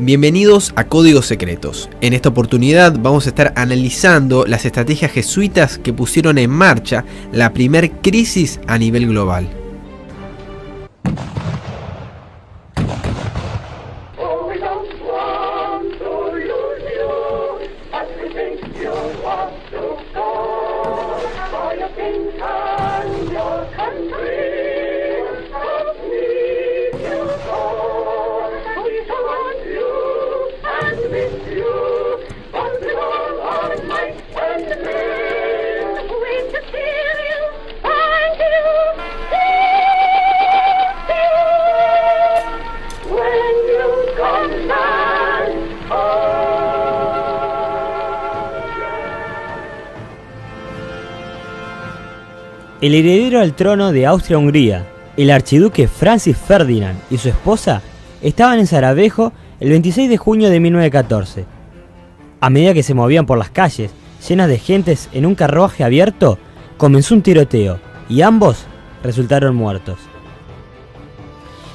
Bienvenidos a Códigos Secretos. En esta oportunidad vamos a estar analizando las estrategias jesuitas que pusieron en marcha la primer crisis a nivel global. El heredero al trono de Austria-Hungría, el archiduque Francis Ferdinand y su esposa estaban en Sarajevo el 26 de junio de 1914. A medida que se movían por las calles, llenas de gentes en un carruaje abierto, comenzó un tiroteo y ambos resultaron muertos.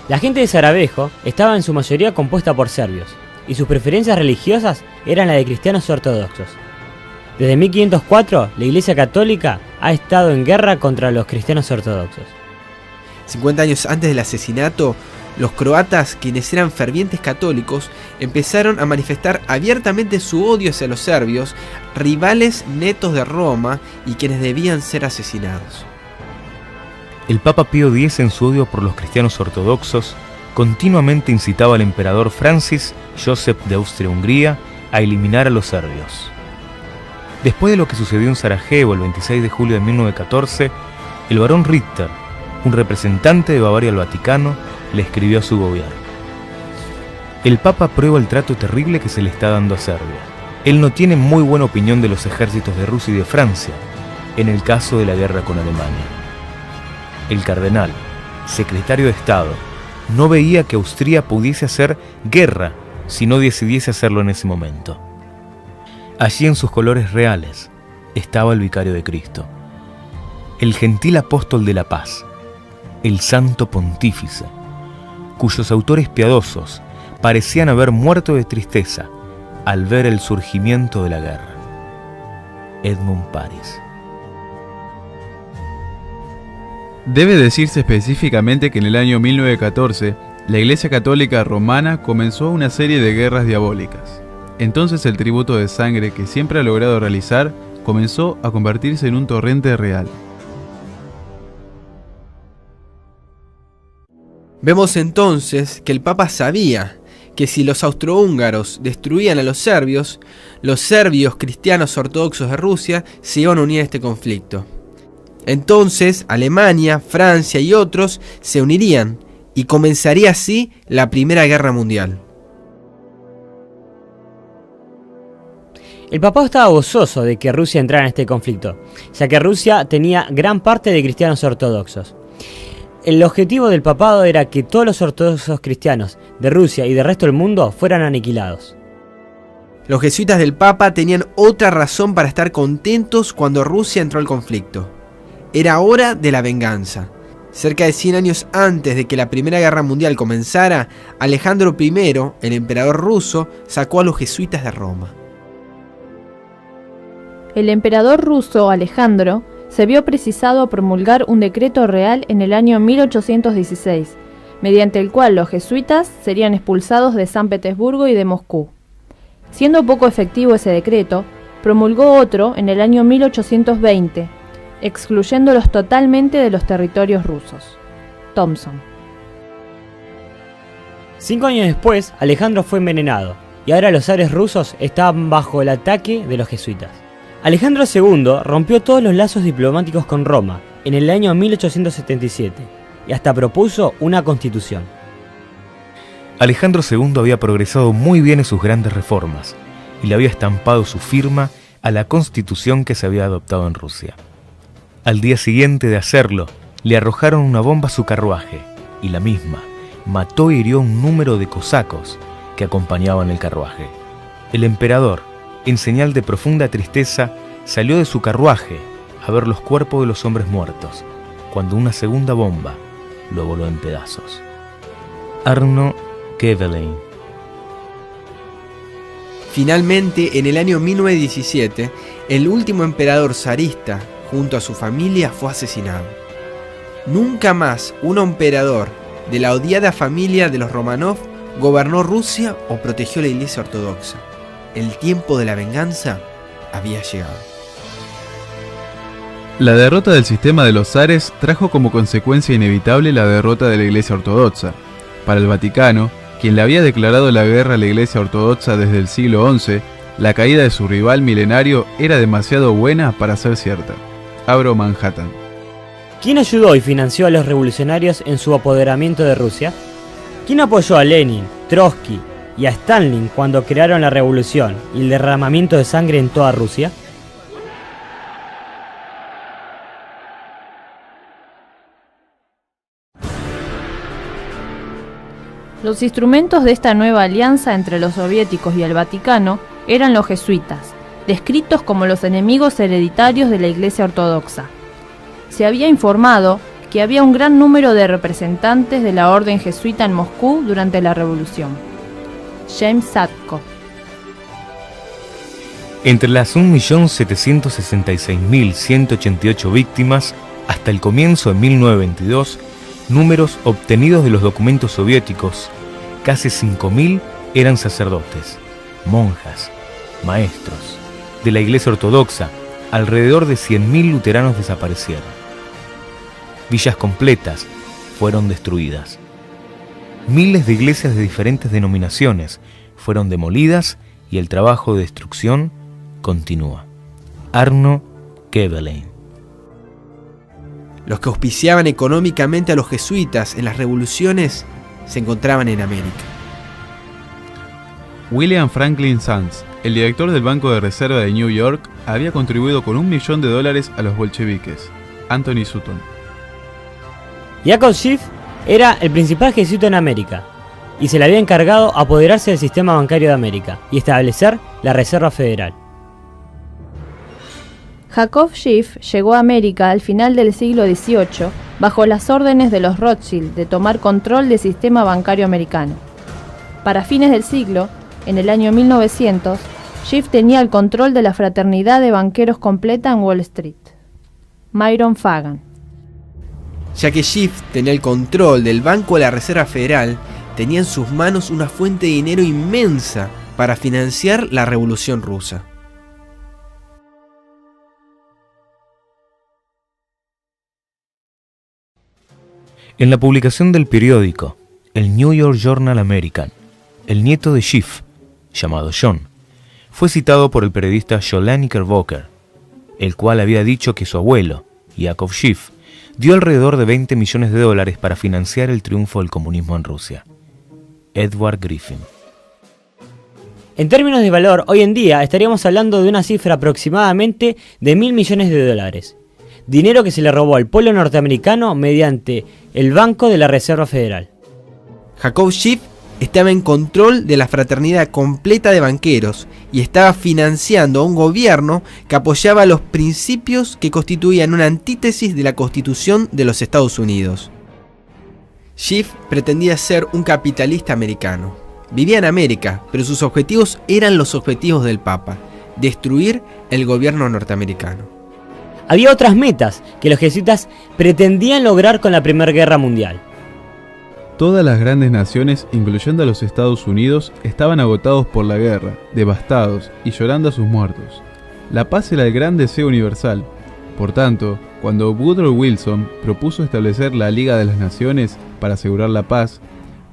La gente de Sarajevo estaba en su mayoría compuesta por serbios, y sus preferencias religiosas eran las de cristianos ortodoxos. Desde 1504, la Iglesia Católica ha estado en guerra contra los cristianos ortodoxos. 50 años antes del asesinato, los croatas, quienes eran fervientes católicos, empezaron a manifestar abiertamente su odio hacia los serbios, rivales netos de Roma y quienes debían ser asesinados. El Papa Pío X, en su odio por los cristianos ortodoxos, continuamente incitaba al emperador Francis Joseph de Austria-Hungría a eliminar a los serbios. Después de lo que sucedió en Sarajevo el 26 de julio de 1914, el barón Ritter, un representante de Bavaria al Vaticano, le escribió a su gobierno: el Papa aprueba el trato terrible que se le está dando a Serbia. Él no tiene muy buena opinión de los ejércitos de Rusia y de Francia en el caso de la guerra con Alemania. El cardenal, secretario de Estado, no veía que Austria pudiese hacer guerra si no decidiese hacerlo en ese momento. Allí, en sus colores reales, estaba el vicario de Cristo, el gentil apóstol de la paz, el santo pontífice, cuyos autores piadosos parecían haber muerto de tristeza al ver el surgimiento de la guerra: Edmund Paris. Debe decirse específicamente que en el año 1914, la Iglesia Católica Romana comenzó una serie de guerras diabólicas. Entonces el tributo de sangre que siempre ha logrado realizar comenzó a convertirse en un torrente real. Vemos entonces que el Papa sabía que si los austrohúngaros destruían a los serbios cristianos ortodoxos de Rusia se iban a unir a este conflicto. Entonces Alemania, Francia y otros se unirían y comenzaría así la Primera Guerra Mundial. El Papa estaba gozoso de que Rusia entrara en este conflicto, ya que Rusia tenía gran parte de cristianos ortodoxos. El objetivo del papado era que todos los ortodoxos cristianos de Rusia y del resto del mundo fueran aniquilados. Los jesuitas del Papa tenían otra razón para estar contentos cuando Rusia entró al conflicto. Era hora de la venganza. Cerca de 100 años antes de que la Primera Guerra Mundial comenzara, Alejandro I, el emperador ruso, sacó a los jesuitas de Roma. El emperador ruso Alejandro se vio precisado a promulgar un decreto real en el año 1816, mediante el cual los jesuitas serían expulsados de San Petersburgo y de Moscú. Siendo poco efectivo ese decreto, promulgó otro en el año 1820, excluyéndolos totalmente de los territorios rusos. Thompson. 5 años después, Alejandro fue envenenado, y ahora los zares rusos estaban bajo el ataque de los jesuitas. Alejandro II rompió todos los lazos diplomáticos con Roma en el año 1877 y hasta propuso una constitución. Alejandro II había progresado muy bien en sus grandes reformas y le había estampado su firma a la constitución que se había adoptado en Rusia. Al día siguiente de hacerlo, le arrojaron una bomba a su carruaje y la misma mató e hirió un número de cosacos que acompañaban el carruaje. El emperador, en señal de profunda tristeza, salió de su carruaje a ver los cuerpos de los hombres muertos, cuando una segunda bomba lo voló en pedazos. Arno Kevelein. Finalmente, en el año 1917, el último emperador zarista, junto a su familia, fue asesinado. Nunca más un emperador de la odiada familia de los Romanov gobernó Rusia o protegió la Iglesia Ortodoxa. El tiempo de la venganza había llegado. La derrota del sistema de los zares trajo como consecuencia inevitable la derrota de la Iglesia Ortodoxa. Para el Vaticano, quien le había declarado la guerra a la Iglesia Ortodoxa desde el siglo XI, la caída de su rival milenario era demasiado buena para ser cierta. Abro Manhattan. ¿Quién ayudó y financió a los revolucionarios en su apoderamiento de Rusia? ¿Quién apoyó a Lenin, Trotsky y a Stalin cuando crearon la revolución y el derramamiento de sangre en toda Rusia? Los instrumentos de esta nueva alianza entre los soviéticos y el Vaticano eran los jesuitas, descritos como los enemigos hereditarios de la Iglesia Ortodoxa. Se había informado que había un gran número de representantes de la orden jesuita en Moscú durante la revolución. James Sadko. Entre las 1.766.188 víctimas hasta el comienzo de 1922, números obtenidos de los documentos soviéticos, casi 5.000 eran sacerdotes, monjas, maestros. De la Iglesia Ortodoxa, alrededor de 100.000 luteranos desaparecieron. Villas completas fueron destruidas. Miles de iglesias de diferentes denominaciones fueron demolidas y el trabajo de destrucción continúa. Arno Kevelein. Los que auspiciaban económicamente a los jesuitas en las revoluciones se encontraban en América. William Franklin Sands, el director del Banco de Reserva de New York, había contribuido con $1 millón a los bolcheviques. Anthony Sutton. Yakov Schiff era el principal jesuita en América y se le había encargado apoderarse del sistema bancario de América y establecer la Reserva Federal. Jacob Schiff llegó a América al final del siglo XVIII bajo las órdenes de los Rothschild de tomar control del sistema bancario americano. Para fines del siglo, en el año 1900, Schiff tenía el control de la fraternidad de banqueros completa en Wall Street. Myron Fagan. Ya que Schiff tenía el control del Banco de la Reserva Federal, tenía en sus manos una fuente de dinero inmensa para financiar la Revolución Rusa. En la publicación del periódico, el New York Journal American, el nieto de Schiff, llamado John, fue citado por el periodista Joel Knickerbocker, el cual había dicho que su abuelo, Yakov Schiff, dio alrededor de $20 millones para financiar el triunfo del comunismo en Rusia. Edward Griffin. En términos de valor, hoy en día estaríamos hablando de una cifra aproximadamente de $1.000 millones. Dinero que se le robó al pueblo norteamericano mediante el Banco de la Reserva Federal. Jacob Schiff estaba en control de la fraternidad completa de banqueros y estaba financiando a un gobierno que apoyaba los principios que constituían una antítesis de la Constitución de los Estados Unidos. Schiff pretendía ser un capitalista americano. Vivía en América, pero sus objetivos eran los objetivos del Papa: destruir el gobierno norteamericano. Había otras metas que los jesuitas pretendían lograr con la Primera Guerra Mundial. Todas las grandes naciones, incluyendo a los Estados Unidos, estaban agotados por la guerra, devastados y llorando a sus muertos. La paz era el gran deseo universal. Por tanto, cuando Woodrow Wilson propuso establecer la Liga de las Naciones para asegurar la paz,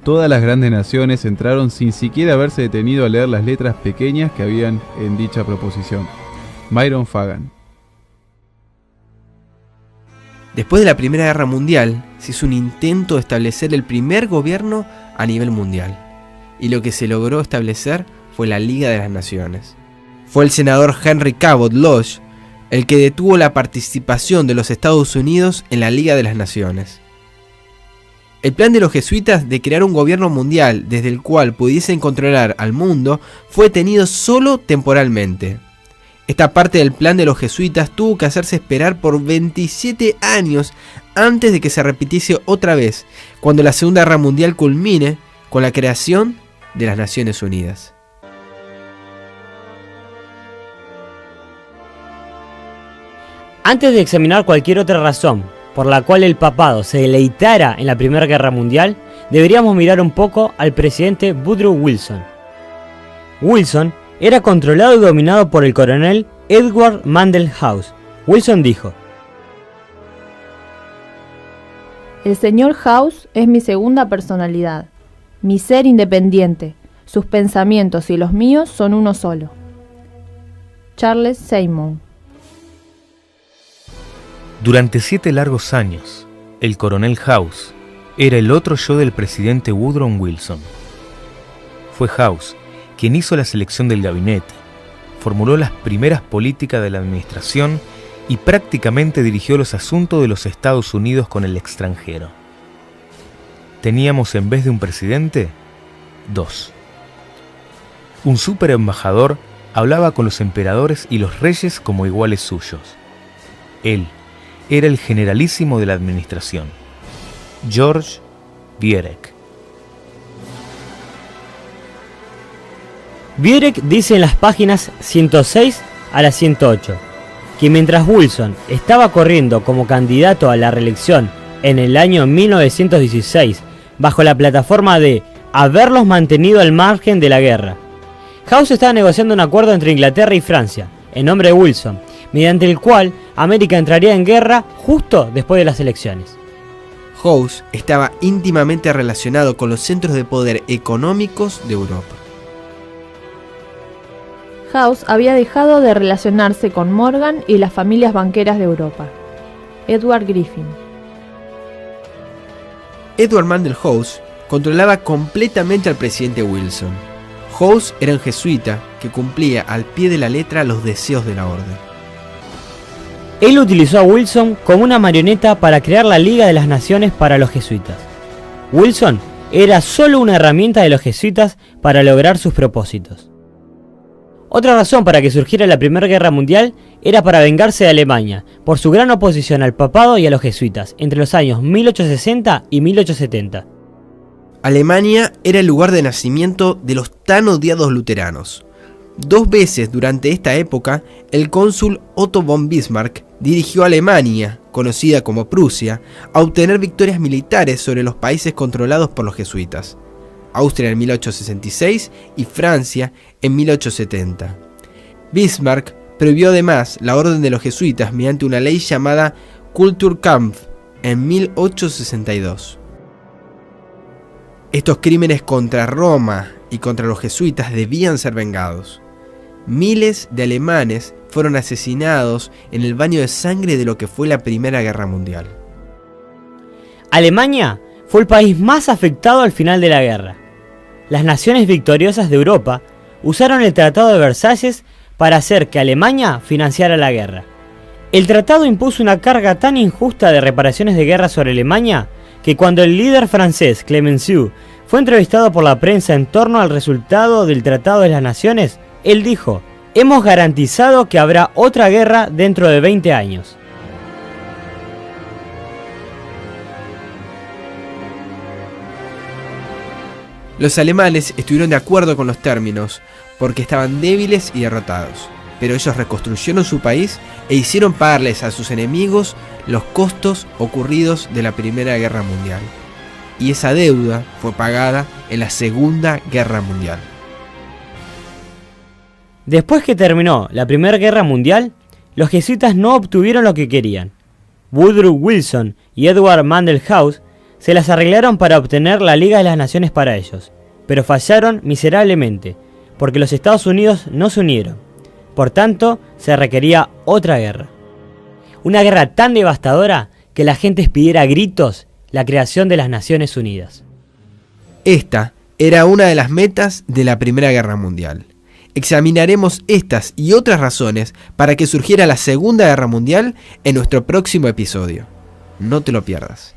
todas las grandes naciones entraron sin siquiera haberse detenido a leer las letras pequeñas que habían en dicha proposición. Myron Fagan. Después de la Primera Guerra Mundial, se hizo un intento de establecer el primer gobierno a nivel mundial, y lo que se logró establecer fue la Liga de las Naciones. Fue el senador Henry Cabot Lodge el que detuvo la participación de los Estados Unidos en la Liga de las Naciones. El plan de los jesuitas de crear un gobierno mundial desde el cual pudiesen controlar al mundo fue tenido solo temporalmente. Esta parte del plan de los jesuitas tuvo que hacerse esperar por 27 años antes de que se repitiese otra vez, cuando la Segunda Guerra Mundial culmine con la creación de las Naciones Unidas. Antes de examinar cualquier otra razón por la cual el papado se deleitara en la Primera Guerra Mundial, deberíamos mirar un poco al presidente Woodrow Wilson. Wilson era controlado y dominado por el coronel Edward Mandell House. Wilson dijo: El señor House es mi segunda personalidad, mi ser independiente. Sus pensamientos y los míos son uno solo. Charles Seymour. Durante 7 largos años, el coronel House era el otro yo del presidente Woodrow Wilson. Fue House quien hizo la selección del gabinete, formuló las primeras políticas de la administración y prácticamente dirigió los asuntos de los Estados Unidos con el extranjero. Teníamos en vez de un presidente, 2. Un superembajador hablaba con los emperadores y los reyes como iguales suyos. Él era el generalísimo de la administración, George Viereck. Viereck dice en las páginas 106 a la 108 que mientras Wilson estaba corriendo como candidato a la reelección en el año 1916 bajo la plataforma de haberlos mantenido al margen de la guerra, House estaba negociando un acuerdo entre Inglaterra y Francia, en nombre de Wilson, mediante el cual América entraría en guerra justo después de las elecciones. House estaba íntimamente relacionado con los centros de poder económicos de Europa. House había dejado de relacionarse con Morgan y las familias banqueras de Europa. Edward Griffin. Edward Mandell House controlaba completamente al presidente Wilson. House era un jesuita que cumplía al pie de la letra los deseos de la orden. Él utilizó a Wilson como una marioneta para crear la Liga de las Naciones para los jesuitas. Wilson era solo una herramienta de los jesuitas para lograr sus propósitos. Otra razón para que surgiera la Primera Guerra Mundial era para vengarse de Alemania por su gran oposición al papado y a los jesuitas entre los años 1860 y 1870. Alemania era el lugar de nacimiento de los tan odiados luteranos. 2 veces durante esta época, el cónsul Otto von Bismarck dirigió a Alemania, conocida como Prusia, a obtener victorias militares sobre los países controlados por los jesuitas. Austria en 1866 y Francia en 1870. Bismarck prohibió además la orden de los jesuitas mediante una ley llamada Kulturkampf en 1862. Estos crímenes contra Roma y contra los jesuitas debían ser vengados. Miles de alemanes fueron asesinados en el baño de sangre de lo que fue la Primera Guerra Mundial. Alemania fue el país más afectado al final de la guerra. Las naciones victoriosas de Europa usaron el Tratado de Versalles para hacer que Alemania financiara la guerra. El tratado impuso una carga tan injusta de reparaciones de guerra sobre Alemania que cuando el líder francés Clemenceau fue entrevistado por la prensa en torno al resultado del Tratado de las Naciones, él dijo: "Hemos garantizado que habrá otra guerra dentro de 20 años". Los alemanes estuvieron de acuerdo con los términos porque estaban débiles y derrotados, pero ellos reconstruyeron su país e hicieron pagarles a sus enemigos los costos ocurridos de la Primera Guerra Mundial. Y esa deuda fue pagada en la Segunda Guerra Mundial. Después que terminó la Primera Guerra Mundial, los jesuitas no obtuvieron lo que querían. Woodrow Wilson y Edward Mandell House se las arreglaron para obtener la Liga de las Naciones para ellos, pero fallaron miserablemente, porque los Estados Unidos no se unieron. Por tanto, se requería otra guerra. Una guerra tan devastadora que la gente pidiera a gritos la creación de las Naciones Unidas. Esta era una de las metas de la Primera Guerra Mundial. Examinaremos estas y otras razones para que surgiera la Segunda Guerra Mundial en nuestro próximo episodio. No te lo pierdas.